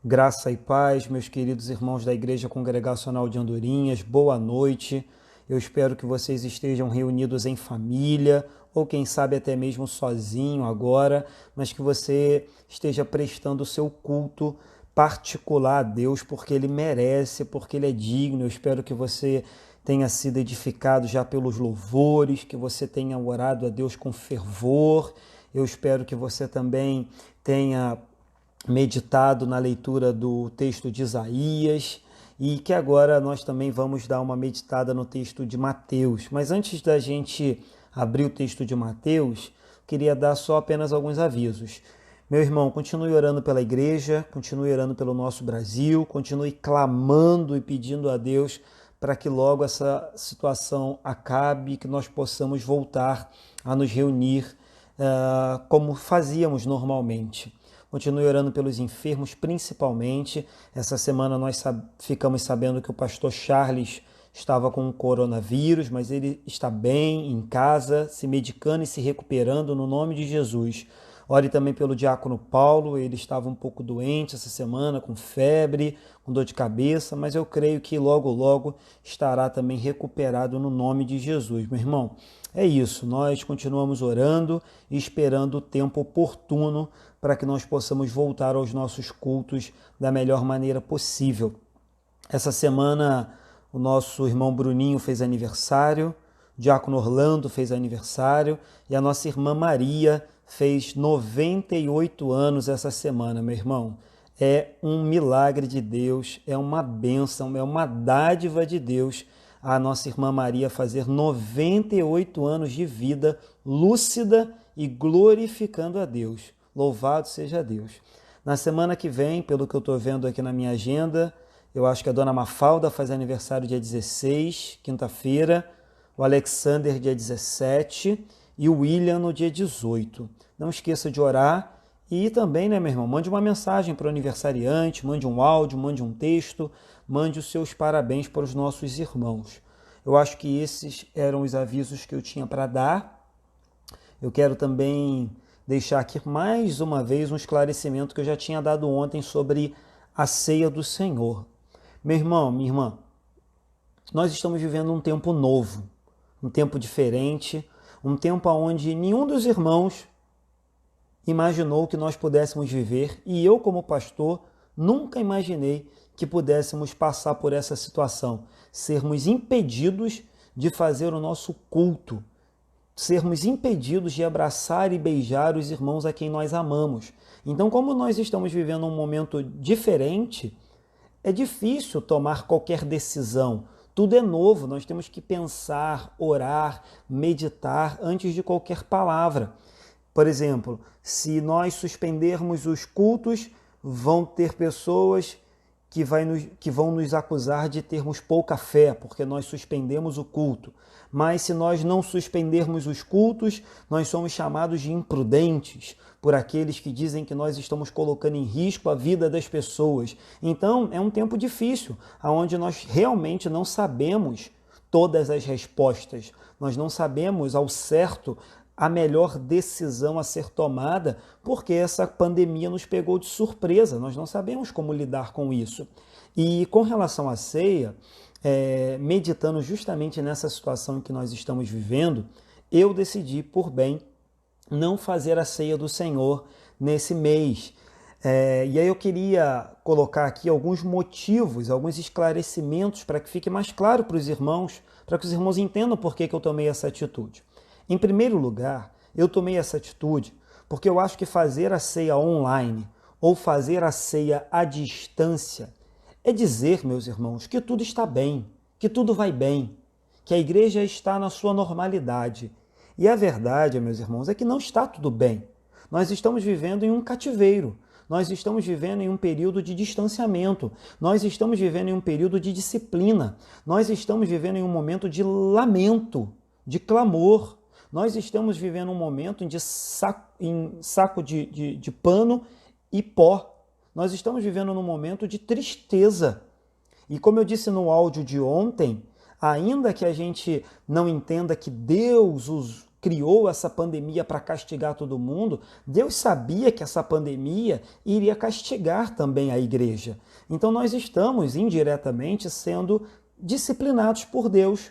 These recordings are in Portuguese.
Graça e paz, meus queridos irmãos da Igreja Congregacional de Andorinhas, boa noite. Eu espero que vocês estejam reunidos em família, ou quem sabe até mesmo sozinho agora, mas que você esteja prestando o seu culto particular a Deus, porque Ele merece, porque Ele é digno. Eu espero que você tenha sido edificado já pelos louvores, que você tenha orado a Deus com fervor. Eu espero que você também tenha meditado na leitura do texto de Isaías e que agora nós também vamos dar uma meditada no texto de Mateus. Mas antes da gente abrir o texto de Mateus, queria dar só apenas alguns avisos. Meu irmão, continue orando pela igreja, continue orando pelo nosso Brasil, continue clamando e pedindo a Deus para que logo essa situação acabe, que nós possamos voltar a nos reunir como fazíamos normalmente. Continue orando pelos enfermos, principalmente. Essa semana nós ficamos sabendo que o pastor Charles estava com o coronavírus, mas ele está bem, em casa, se medicando e se recuperando no nome de Jesus. Ore também pelo diácono Paulo, ele estava um pouco doente essa semana, com febre, com dor de cabeça, mas eu creio que logo, logo estará também recuperado no nome de Jesus. Meu irmão, é isso, nós continuamos orando e esperando o tempo oportuno para que nós possamos voltar aos nossos cultos da melhor maneira possível. Essa semana o nosso irmão Bruninho fez aniversário, o diácono Orlando fez aniversário e a nossa irmã Maria fez 98 anos essa semana, meu irmão. É um milagre de Deus, é uma bênção, é uma dádiva de Deus a nossa irmã Maria fazer 98 anos de vida lúcida e glorificando a Deus. Louvado seja Deus. Na semana que vem, pelo que eu estou vendo aqui na minha agenda, eu acho que a dona Mafalda faz aniversário dia 16, quinta-feira, o Alexander dia 17 e o William no dia 18. Não esqueça de orar e também, né, meu irmão, mande uma mensagem para o aniversariante, mande um áudio, mande um texto, mande os seus parabéns para os nossos irmãos. Eu acho que esses eram os avisos que eu tinha para dar. Eu quero também deixar aqui mais uma vez um esclarecimento que eu já tinha dado ontem sobre a ceia do Senhor. Meu irmão, minha irmã, nós estamos vivendo um tempo novo, um tempo diferente, um tempo onde nenhum dos irmãos imaginou que nós pudéssemos viver e eu, como pastor, nunca imaginei que pudéssemos passar por essa situação, sermos impedidos de fazer o nosso culto, sermos impedidos de abraçar e beijar os irmãos a quem nós amamos. Então, como nós estamos vivendo um momento diferente, é difícil tomar qualquer decisão. Tudo é novo, nós temos que pensar, orar, meditar antes de qualquer palavra. Por exemplo, se nós suspendermos os cultos, vão ter pessoas que vão nos acusar de termos pouca fé, porque nós suspendemos o culto. Mas se nós não suspendermos os cultos, nós somos chamados de imprudentes por aqueles que dizem que nós estamos colocando em risco a vida das pessoas. Então, é um tempo difícil, onde nós realmente não sabemos todas as respostas. Nós não sabemos ao certo a melhor decisão a ser tomada, porque essa pandemia nos pegou de surpresa, nós não sabemos como lidar com isso. E com relação à ceia, meditando justamente nessa situação que nós estamos vivendo, eu decidi por bem não fazer a ceia do Senhor nesse mês. E aí eu queria colocar aqui alguns motivos, alguns esclarecimentos para que fique mais claro para os irmãos, para que os irmãos entendam por que eu tomei essa atitude. Em primeiro lugar, eu tomei essa atitude porque eu acho que fazer a ceia online ou fazer a ceia à distância é dizer, meus irmãos, que tudo está bem, que tudo vai bem, que a igreja está na sua normalidade. E a verdade, meus irmãos, é que não está tudo bem. Nós estamos vivendo em um cativeiro. Nós estamos vivendo em um período de distanciamento, nós estamos vivendo em um período de disciplina, nós estamos vivendo em um momento de lamento, de clamor. Nós estamos vivendo um momento em saco de pano e pó. Nós estamos vivendo num momento de tristeza. E como eu disse no áudio de ontem, ainda que a gente não entenda que Deus criou essa pandemia para castigar todo mundo, Deus sabia que essa pandemia iria castigar também a igreja. Então nós estamos indiretamente sendo disciplinados por Deus.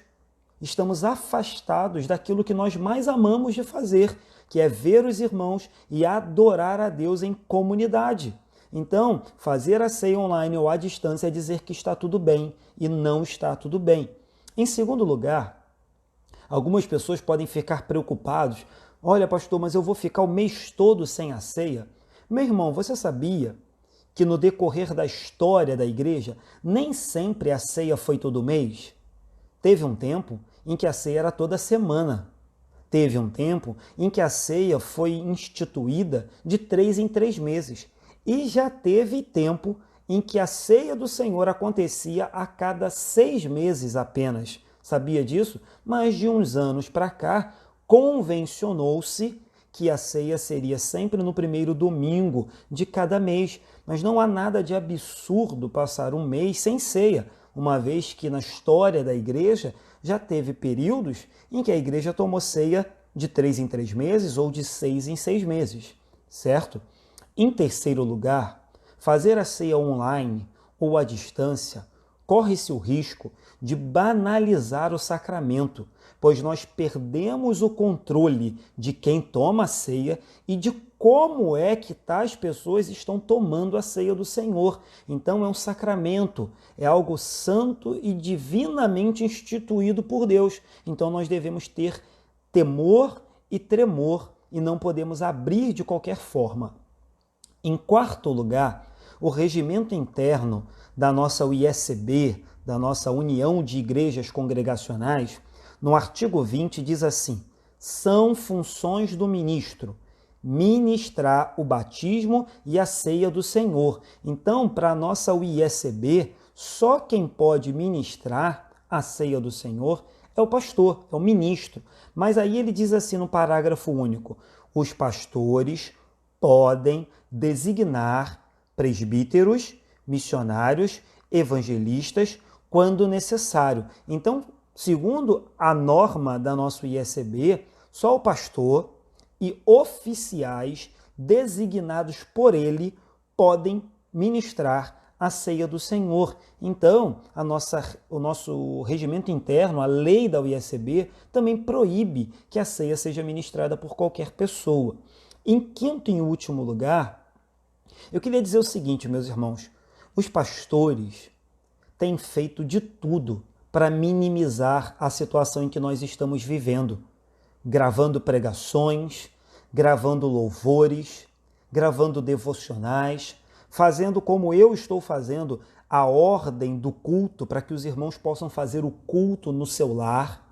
Estamos afastados daquilo que nós mais amamos de fazer, que é ver os irmãos e adorar a Deus em comunidade. Então, fazer a ceia online ou à distância é dizer que está tudo bem e não está tudo bem. Em segundo lugar, algumas pessoas podem ficar preocupados. Olha, pastor, mas eu vou ficar o mês todo sem a ceia? Meu irmão, você sabia que no decorrer da história da igreja, nem sempre a ceia foi todo mês? Teve um tempo em que a ceia era toda semana. Teve um tempo em que a ceia foi instituída de 3 em 3 meses. E já teve tempo em que a ceia do Senhor acontecia a cada 6 meses apenas. Sabia disso? Mas de uns anos para cá, convencionou-se que a ceia seria sempre no primeiro domingo de cada mês. Mas não há nada de absurdo passar um mês sem ceia, uma vez que na história da igreja já teve períodos em que a igreja tomou ceia de 3 em 3 meses ou de 6 em 6 meses, certo? Em terceiro lugar, fazer a ceia online ou à distância corre-se o risco de banalizar o sacramento, pois nós perdemos o controle de quem toma a ceia e de como é que tais pessoas estão tomando a ceia do Senhor. Então é um sacramento, é algo santo e divinamente instituído por Deus. Então nós devemos ter temor e tremor e não podemos abrir de qualquer forma. Em quarto lugar, o regimento interno da nossa UISB, da nossa União de Igrejas Congregacionais, no artigo 20 diz assim: são funções do ministro ministrar o batismo e a ceia do Senhor. Então, para a nossa UISB, só quem pode ministrar a ceia do Senhor é o pastor, é o ministro. Mas aí ele diz assim no parágrafo único: os pastores podem designar presbíteros, missionários, evangelistas, quando necessário. Então, segundo a norma da nossa ISB, só o pastor e oficiais designados por ele podem ministrar a ceia do Senhor. Então, o nosso regimento interno, a lei da UISB, também proíbe que a ceia seja ministrada por qualquer pessoa. Em quinto e último lugar, eu queria dizer o seguinte, meus irmãos: os pastores têm feito de tudo para minimizar a situação em que nós estamos vivendo, gravando pregações, gravando louvores, gravando devocionais, fazendo como eu estou fazendo a ordem do culto para que os irmãos possam fazer o culto no seu lar.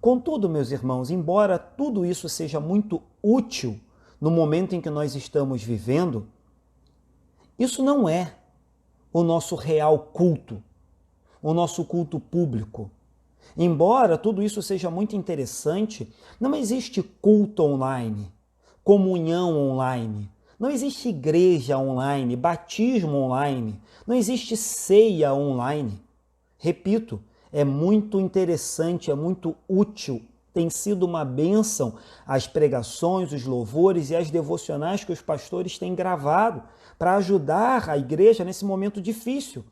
Contudo, meus irmãos, embora tudo isso seja muito útil no momento em que nós estamos vivendo, isso não é o nosso real culto, o nosso culto público. Embora tudo isso seja muito interessante, não existe culto online, comunhão online, não existe igreja online, batismo online, não existe ceia online. Repito, é muito interessante, é muito útil, tem sido uma bênção as pregações, os louvores e as devocionais que os pastores têm gravado para ajudar a igreja nesse momento difícil.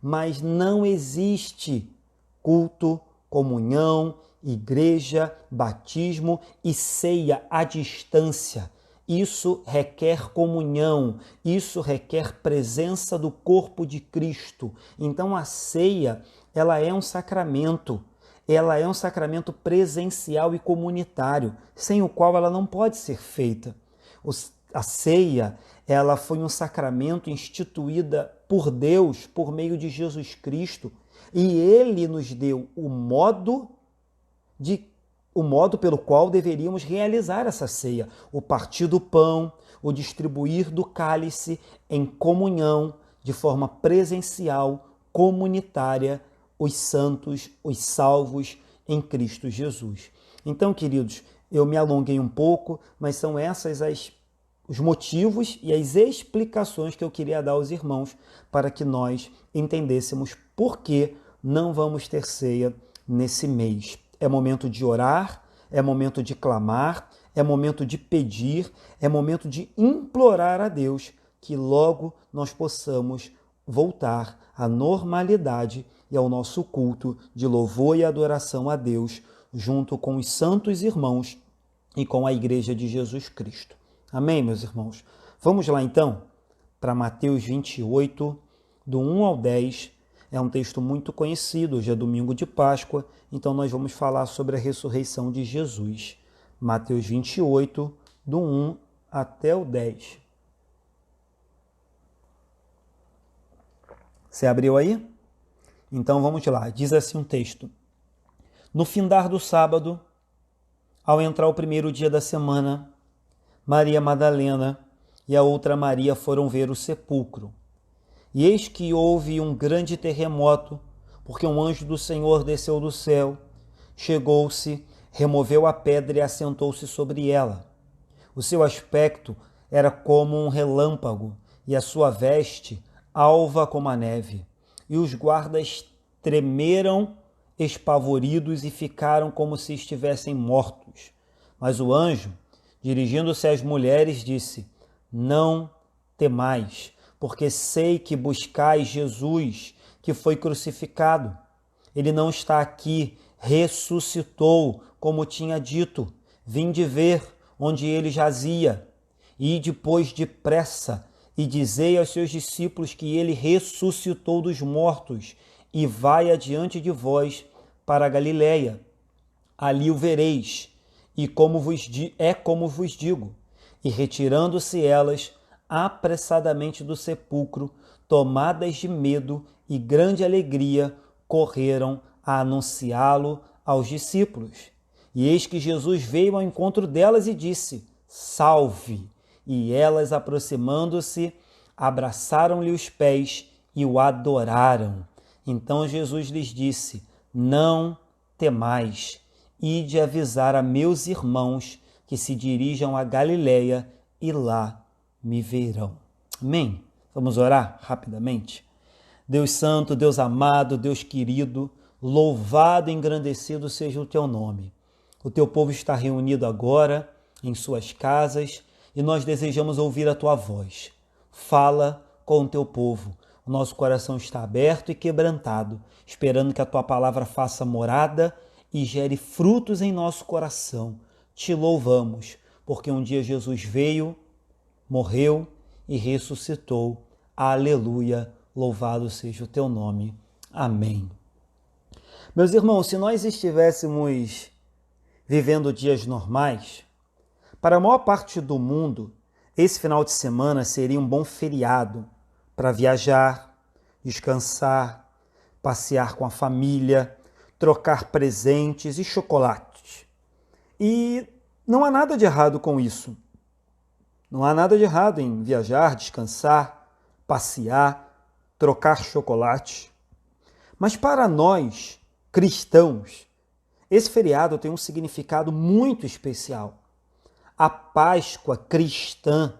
Mas não existe culto, comunhão, igreja, batismo e ceia à distância. Isso requer comunhão, isso requer presença do corpo de Cristo. Então a ceia, ela é um sacramento. Ela é um sacramento presencial e comunitário, sem o qual ela não pode ser feita. A ceia, ela foi um sacramento instituída por Deus por meio de Jesus Cristo, e ele nos deu o modo pelo qual deveríamos realizar essa ceia: o partir do pão, o distribuir do cálice em comunhão, de forma presencial, comunitária, os santos, os salvos em Cristo Jesus. Então, queridos, eu me alonguei um pouco, mas são esses os motivos e as explicações que eu queria dar aos irmãos para que nós entendêssemos por que não vamos ter ceia nesse mês. É momento de orar, é momento de clamar, é momento de pedir, é momento de implorar a Deus que logo nós possamos voltar à normalidade e ao nosso culto de louvor e adoração a Deus, junto com os santos irmãos e com a Igreja de Jesus Cristo. Amém, meus irmãos? Vamos lá então para Mateus 28, do 1 ao 10. É um texto muito conhecido, hoje é domingo de Páscoa, então nós vamos falar sobre a ressurreição de Jesus. Mateus 28, do 1 até o 10. Você abriu aí? Então vamos lá. Diz assim um texto. No findar do sábado, ao entrar o primeiro dia da semana, Maria Madalena e a outra Maria foram ver o sepulcro. E eis que houve um grande terremoto, porque um anjo do Senhor desceu do céu, chegou-se, removeu a pedra e assentou-se sobre ela. O seu aspecto era como um relâmpago, e a sua veste alva como a neve. E os guardas tremeram espavoridos e ficaram como se estivessem mortos. Mas o anjo, dirigindo-se às mulheres, disse: Não temais, porque sei que buscais Jesus, que foi crucificado. Ele não está aqui, ressuscitou, como tinha dito. Vinde ver onde ele jazia. E depois depressa, e dizei aos seus discípulos que ele ressuscitou dos mortos, e vai adiante de vós para a Galiléia. Ali o vereis, e como vos digo. E retirando-se elas apressadamente do sepulcro, tomadas de medo e grande alegria, correram a anunciá-lo aos discípulos. E eis que Jesus veio ao encontro delas e disse: Salve! E elas, aproximando-se, abraçaram-lhe os pés e o adoraram. Então Jesus lhes disse: Não temais, ide avisar a meus irmãos que se dirijam a Galiléia e lá me verão. Amém? Vamos orar rapidamente? Deus santo, Deus amado, Deus querido, louvado e engrandecido seja o teu nome. O teu povo está reunido agora em suas casas e nós desejamos ouvir a tua voz. Fala com o teu povo. O nosso coração está aberto e quebrantado, esperando que a tua palavra faça morada e gere frutos em nosso coração. Te louvamos, porque um dia Jesus veio, morreu e ressuscitou. Aleluia, louvado seja o teu nome. Amém. Meus irmãos, se nós estivéssemos vivendo dias normais, para a maior parte do mundo, esse final de semana seria um bom feriado para viajar, descansar, passear com a família, trocar presentes e chocolates. E não há nada de errado com isso. Não há nada de errado em viajar, descansar, passear, trocar chocolate. Mas para nós, cristãos, esse feriado tem um significado muito especial. A Páscoa cristã,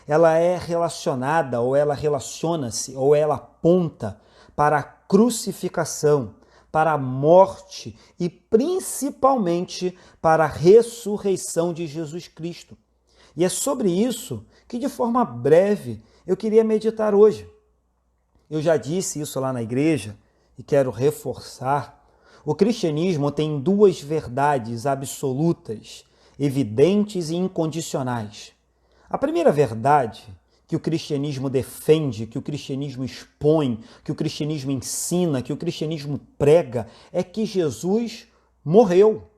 ela é relacionada, ou ela relaciona-se, ou ela aponta para a crucificação, para a morte e principalmente para a ressurreição de Jesus Cristo. E é sobre isso que, de forma breve, eu queria meditar hoje. Eu já disse isso lá na igreja e quero reforçar. O cristianismo tem duas verdades absolutas, evidentes e incondicionais. A primeira verdade que o cristianismo defende, que o cristianismo expõe, que o cristianismo ensina, que o cristianismo prega, é que Jesus morreu.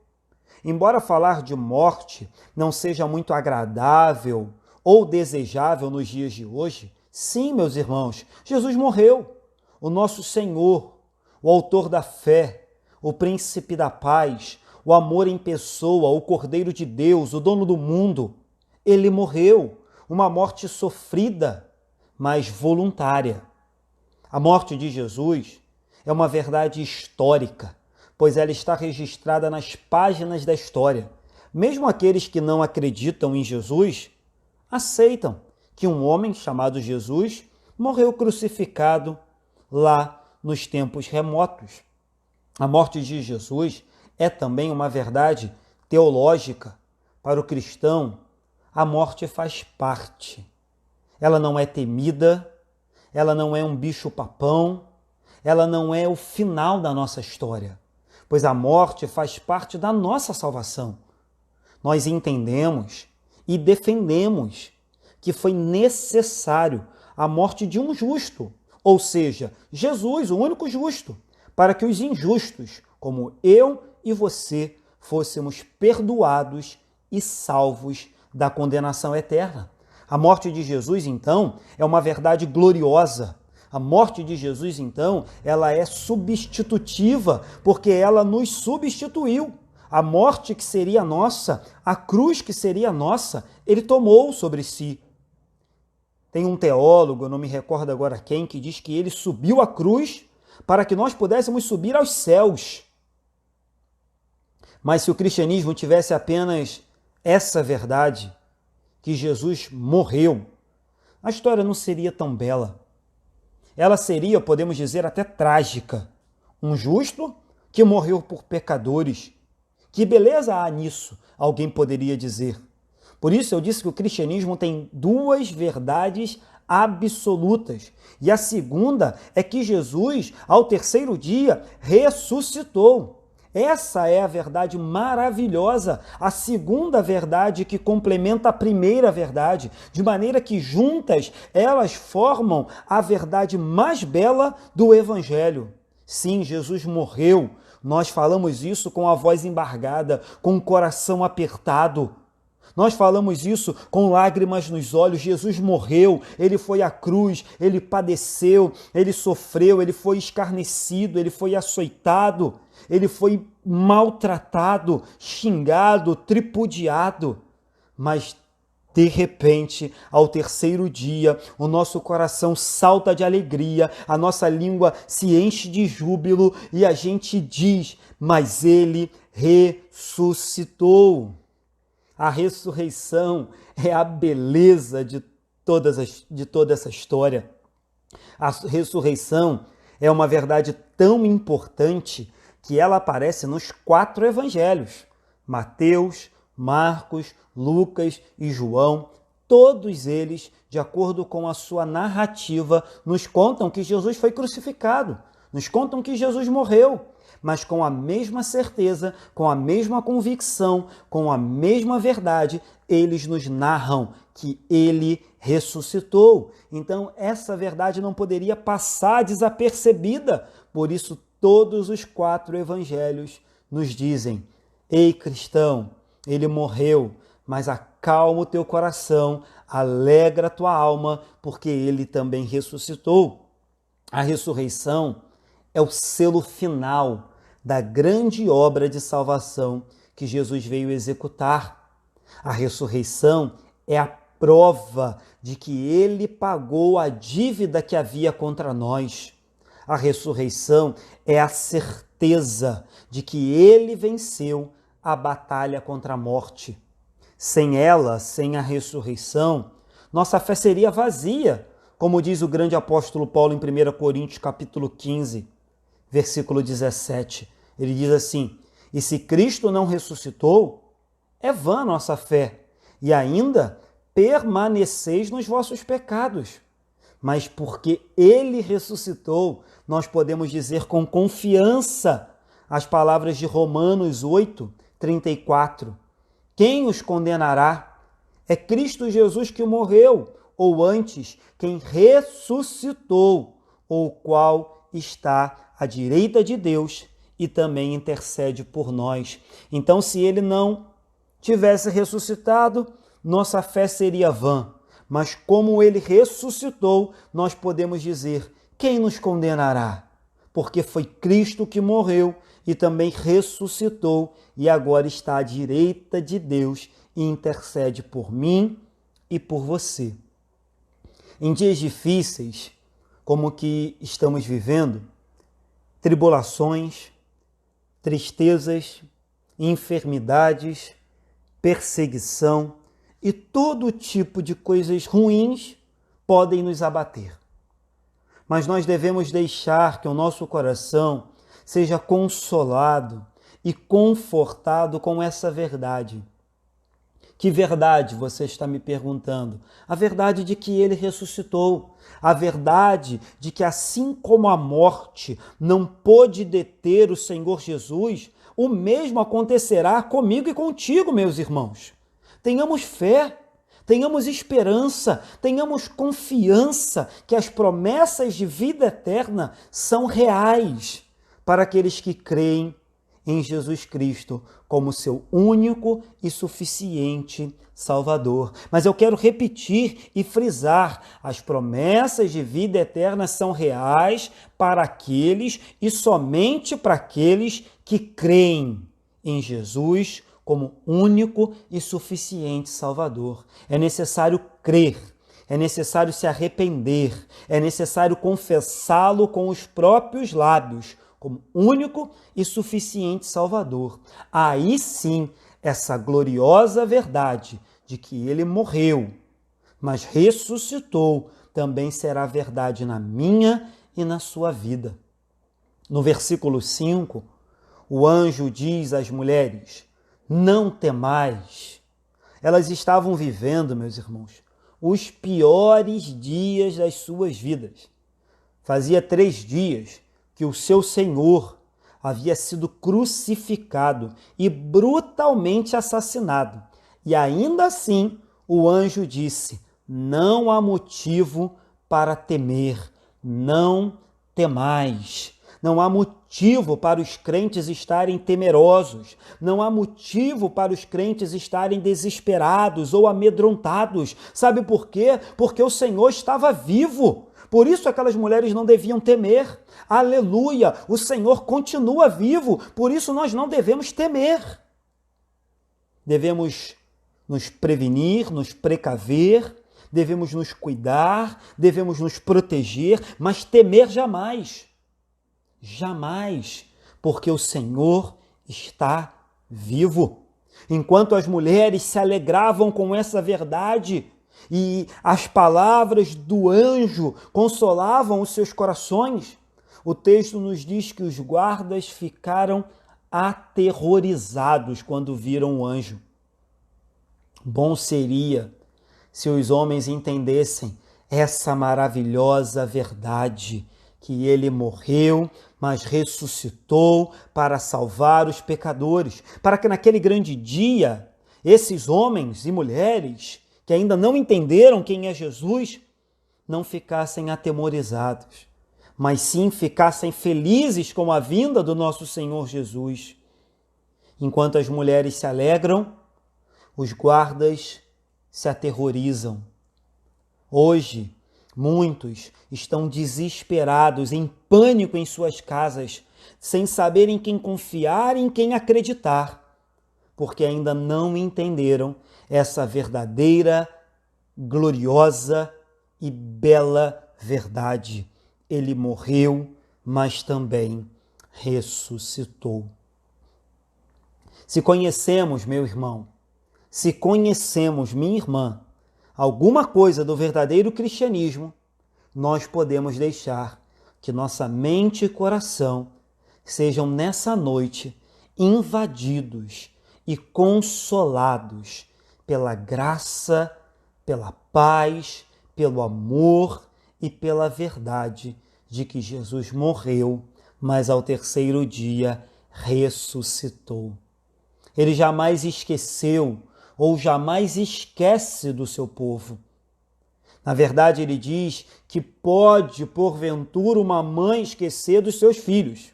Embora falar de morte não seja muito agradável ou desejável nos dias de hoje, sim, meus irmãos, Jesus morreu. O nosso Senhor, o autor da fé, o príncipe da paz, o amor em pessoa, o Cordeiro de Deus, o dono do mundo, ele morreu. Uma morte sofrida, mas voluntária. A morte de Jesus é uma verdade histórica, pois ela está registrada nas páginas da história. Mesmo aqueles que não acreditam em Jesus, aceitam que um homem chamado Jesus morreu crucificado lá nos tempos remotos. A morte de Jesus é também uma verdade teológica, para o cristão, a morte faz parte. Ela não é temida, ela não é um bicho-papão, ela não é o final da nossa história, pois a morte faz parte da nossa salvação. Nós entendemos e defendemos que foi necessário a morte de um justo, ou seja, Jesus, o único justo, para que os injustos, como eu e você, fôssemos perdoados e salvos da condenação eterna. A morte de Jesus, então, é uma verdade gloriosa. A morte de Jesus, então, ela é substitutiva, porque ela nos substituiu. A morte que seria nossa, a cruz que seria nossa, ele tomou sobre si. Tem um teólogo, eu não me recordo agora quem, que diz que ele subiu à cruz para que nós pudéssemos subir aos céus. Mas se o cristianismo tivesse apenas essa verdade, que Jesus morreu, a história não seria tão bela. Ela seria, podemos dizer, até trágica. Um justo que morreu por pecadores. Que beleza há nisso, alguém poderia dizer. Por isso eu disse que o cristianismo tem duas verdades absolutas. E a segunda é que Jesus, ao terceiro dia, ressuscitou. Essa é a verdade maravilhosa, a segunda verdade que complementa a primeira verdade, de maneira que juntas elas formam a verdade mais bela do Evangelho. Sim, Jesus morreu. Nós falamos isso com a voz embargada, com o coração apertado. Nós falamos isso com lágrimas nos olhos. Jesus morreu, ele foi à cruz, ele padeceu, ele sofreu, ele foi escarnecido, ele foi açoitado, ele foi maltratado, xingado, tripudiado. Mas, de repente, ao terceiro dia, o nosso coração salta de alegria, a nossa língua se enche de júbilo e a gente diz, mas ele ressuscitou. A ressurreição é a beleza de toda essa história. A ressurreição é uma verdade tão importante que ela aparece nos 4 evangelhos. Mateus, Marcos, Lucas e João, todos eles, de acordo com a sua narrativa, nos contam que Jesus foi crucificado, nos contam que Jesus morreu, mas com a mesma certeza, com a mesma convicção, com a mesma verdade, eles nos narram que ele ressuscitou. Então, essa verdade não poderia passar desapercebida. Por isso, todos os 4 evangelhos nos dizem: ei, cristão, ele morreu, mas acalma o teu coração, alegra a tua alma, porque ele também ressuscitou. A ressurreição é o selo final da grande obra de salvação que Jesus veio executar. A ressurreição é a prova de que ele pagou a dívida que havia contra nós. A ressurreição é a certeza de que ele venceu a batalha contra a morte. Sem ela, sem a ressurreição, nossa fé seria vazia, como diz o grande apóstolo Paulo em 1 Coríntios capítulo 15, versículo 17. Ele diz assim: e se Cristo não ressuscitou, é vã nossa fé, e ainda permaneceis nos vossos pecados. Mas porque ele ressuscitou, nós podemos dizer com confiança as palavras de Romanos 8, 34. Quem os condenará? É Cristo Jesus que morreu, ou antes, quem ressuscitou, o qual está à direita de Deus e também intercede por nós. Então, se ele não tivesse ressuscitado, nossa fé seria vã. Mas como ele ressuscitou, nós podemos dizer: quem nos condenará? Porque foi Cristo que morreu e também ressuscitou e agora está à direita de Deus e intercede por mim e por você. Em dias difíceis, como o que estamos vivendo, tribulações, tristezas, enfermidades, perseguição e todo tipo de coisas ruins podem nos abater. Mas nós devemos deixar que o nosso coração seja consolado e confortado com essa verdade. Que verdade, você está me perguntando? A verdade de que ele ressuscitou. A verdade de que assim como a morte não pôde deter o Senhor Jesus, o mesmo acontecerá comigo e contigo, meus irmãos. Tenhamos fé, tenhamos esperança, tenhamos confiança que as promessas de vida eterna são reais para aqueles que creem em Jesus Cristo como seu único e suficiente Salvador. Mas eu quero repetir e frisar: as promessas de vida eterna são reais para aqueles e somente para aqueles que creem em Jesus como único e suficiente Salvador. É necessário crer, é necessário se arrepender, é necessário confessá-lo com os próprios lábios como único e suficiente Salvador. Aí sim, essa gloriosa verdade de que ele morreu, mas ressuscitou, também será verdade na minha e na sua vida. No versículo 5, o anjo diz às mulheres: não temais. Elas estavam vivendo, meus irmãos, os piores dias das suas vidas. Fazia 3 dias que o seu Senhor havia sido crucificado e brutalmente assassinado. E ainda assim, o anjo disse: não há motivo para temer, não temais. Não há motivo para os crentes estarem temerosos, não há motivo para os crentes estarem desesperados ou amedrontados. Sabe por quê? Porque o Senhor estava vivo. Por isso aquelas mulheres não deviam temer. Aleluia! O Senhor continua vivo, por isso nós não devemos temer. Devemos nos prevenir, nos precaver, devemos nos cuidar, devemos nos proteger, mas temer jamais. Jamais, porque o Senhor está vivo. Enquanto as mulheres se alegravam com essa verdade e as palavras do anjo consolavam os seus corações, o texto nos diz que os guardas ficaram aterrorizados quando viram o anjo. Bom seria se os homens entendessem essa maravilhosa verdade, que ele morreu, mas ressuscitou para salvar os pecadores, para que naquele grande dia, esses homens e mulheres que ainda não entenderam quem é Jesus, não ficassem atemorizados, mas sim ficassem felizes com a vinda do nosso Senhor Jesus. Enquanto as mulheres se alegram, os guardas se aterrorizam. Hoje, muitos estão desesperados, em pânico em suas casas, sem saber em quem confiar e em quem acreditar, porque ainda não entenderam essa verdadeira, gloriosa e bela verdade. Ele morreu, mas também ressuscitou. Se conhecemos, meu irmão, se conhecemos, minha irmã, alguma coisa do verdadeiro cristianismo, nós podemos deixar que nossa mente e coração sejam nessa noite invadidos e consolados pela graça, pela paz, pelo amor e pela verdade de que Jesus morreu, mas ao terceiro dia ressuscitou. Ele jamais esqueceu ou jamais esquece do seu povo. Na verdade, ele diz que pode, porventura, uma mãe esquecer dos seus filhos,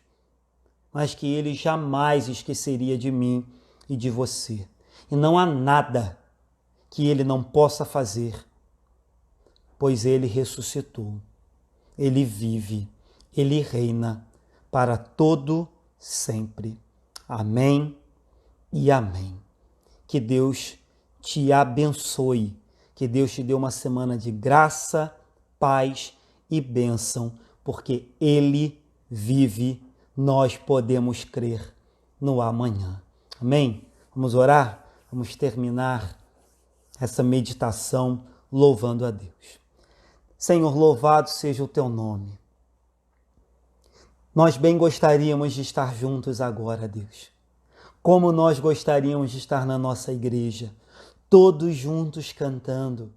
mas que ele jamais esqueceria de mim e de você. E não há nada que ele não possa fazer, pois ele ressuscitou, ele vive, ele reina para todo sempre. Amém e amém. Que Deus te abençoe, que Deus te dê uma semana de graça, paz e bênção, porque Ele vive, nós podemos crer no amanhã. Amém? Vamos orar? Vamos terminar essa meditação louvando a Deus. Senhor, louvado seja o teu nome. Nós bem gostaríamos de estar juntos agora, Deus. Como nós gostaríamos de estar na nossa igreja, todos juntos cantando,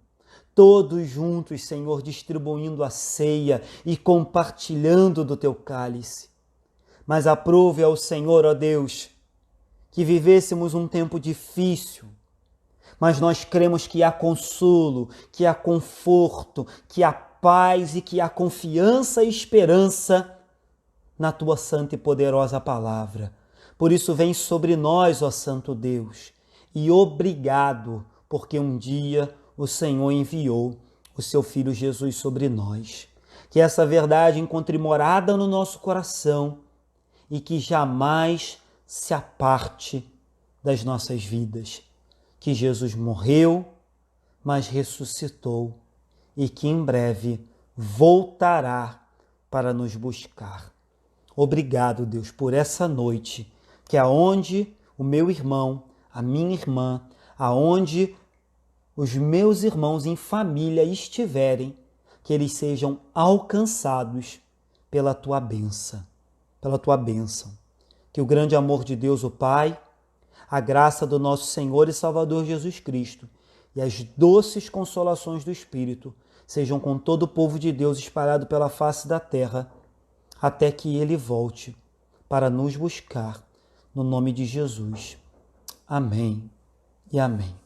todos juntos, Senhor, distribuindo a ceia e compartilhando do teu cálice. Mas aprove ao Senhor, ó Deus, que vivêssemos um tempo difícil, mas nós cremos que há consolo, que há conforto, que há paz e que há confiança e esperança na tua santa e poderosa palavra. Por isso vem sobre nós, ó Santo Deus, e obrigado, porque um dia o Senhor enviou o seu Filho Jesus sobre nós. Que essa verdade encontre morada no nosso coração e que jamais se aparte das nossas vidas. Que Jesus morreu, mas ressuscitou e que em breve voltará para nos buscar. Obrigado, Deus, por essa noite, que aonde o meu irmão, a minha irmã, aonde os meus irmãos em família estiverem, que eles sejam alcançados pela tua bênção, Que o grande amor de Deus, o Pai, a graça do nosso Senhor e Salvador Jesus Cristo e as doces consolações do Espírito sejam com todo o povo de Deus espalhado pela face da terra, até que Ele volte para nos buscar, no nome de Jesus. Amém e amém.